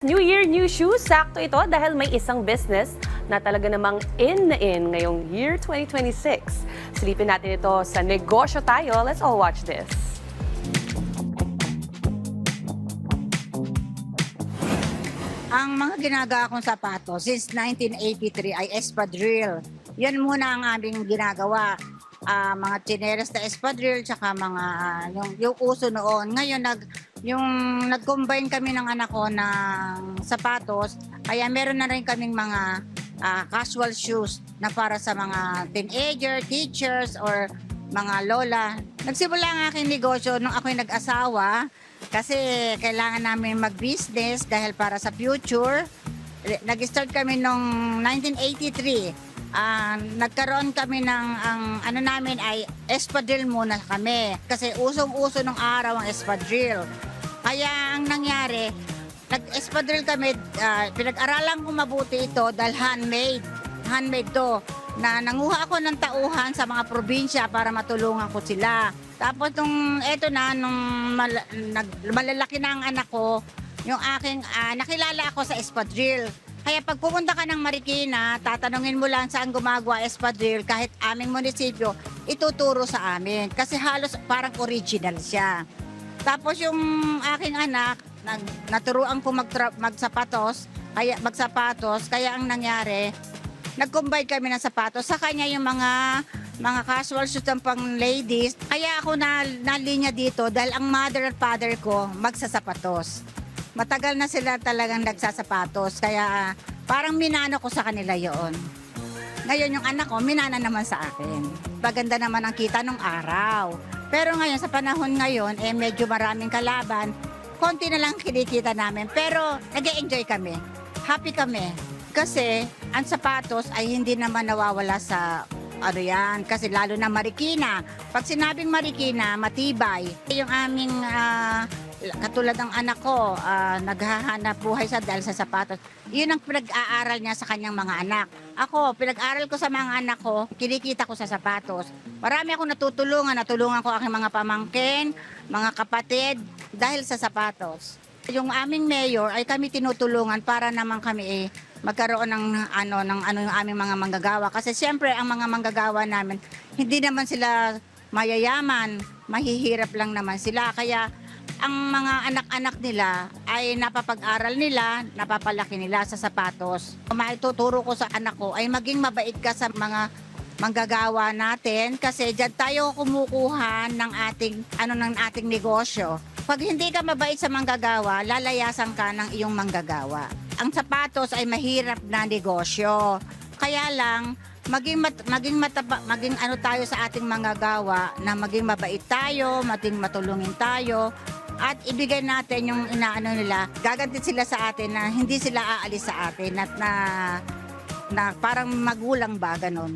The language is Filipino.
New Year, new shoes. Sakto ito dahil may isang business na talaga namang in na in ngayong year 2026. Silipin natin ito sa Negosyo Tayo. Let's all watch this. Ang mga ginagawa kong sapatos since 1983 ay espadrille. Yan muna ang aming ginagawa. Mga tsinelas na espadrille tsaka mga yung uso noon. Ngayon yung nag-combine kami ng anak ko ng sapatos, kaya meron na rin kaming mga casual shoes na para sa mga teenager, teachers, or mga lola. Nagsimula ang aking negosyo nung ako'y nag-asawa kasi kailangan namin mag-business dahil para sa future. Nag-start kami nung 1983. Nagkaroon kami ng ano namin ay espadrille muna kami kasi usong-uso nung araw ang espadrille. Kaya ang nangyari, nag-espadrille kami, pinag-aralan ko mabuti ito dahil handmade to, na nanguha ako ng tauhan sa mga probinsya para matulungan ko sila. Tapos nung malalaki na ang anak ko, yung aking nakilala ako sa espadrille. Kaya pag pumunta ka ng Marikina, tatanungin mo lang saan gumagawa espadrille, kahit aming munisipyo, ituturo sa amin. Kasi halos parang original siya. Tapos yung aking anak, naturuan ko magsapatos, kaya ang nangyari, nag-combine kami ng sapatos. Sa kanya yung mga casual shoes ng pang ladies. Kaya ako nalinya dito dahil ang mother at father ko magsasapatos. Matagal na sila talagang nagsasapatos, kaya parang minana ko sa kanila yon. Ngayon yung anak ko, minana naman sa akin. Maganda naman ang kita nung araw. Pero ngayon, sa panahon ngayon, medyo maraming kalaban. Konti na lang kinikita namin. Pero nag-e-enjoy kami. Happy kami. Kasi ang sapatos ay hindi naman nawawala sa yan. Kasi lalo na Marikina. Pag sinabing Marikina, matibay. Yung aming katulad ng anak ko, naghahanap buhay siya dahil sa sapatos. Yun ang pinag-aaral niya sa kanyang mga anak. Ako, pinag-aaral ko sa mga anak ko, kinikita ko sa sapatos. Marami akong natulungan ko aking mga pamangkin, mga kapatid, dahil sa sapatos. Yung aming mayor ay kami tinutulungan para naman kami magkaroon ng yung aming mga manggagawa. Kasi siyempre ang mga manggagawa namin, hindi naman sila mayayaman, mahihirap lang naman sila. Kaya ang mga anak-anak nila ay napapag-aral nila, napapalaki nila sa sapatos. Maituturo ko sa anak ko ay maging mabait ka sa mga manggagawa natin kasi diyan tayo kumukuha ng ating negosyo. Pag hindi ka mabait sa manggagawa, lalayasan ka ng iyong manggagawa. Ang sapatos ay mahirap na negosyo. Kaya lang maging tayo sa ating manggagawa na maging mabait tayo, maging matulungin tayo. At ibigay natin yung inaano nila, gaganti sila sa atin na hindi sila aalis sa atin at na parang magulang ba, ganun.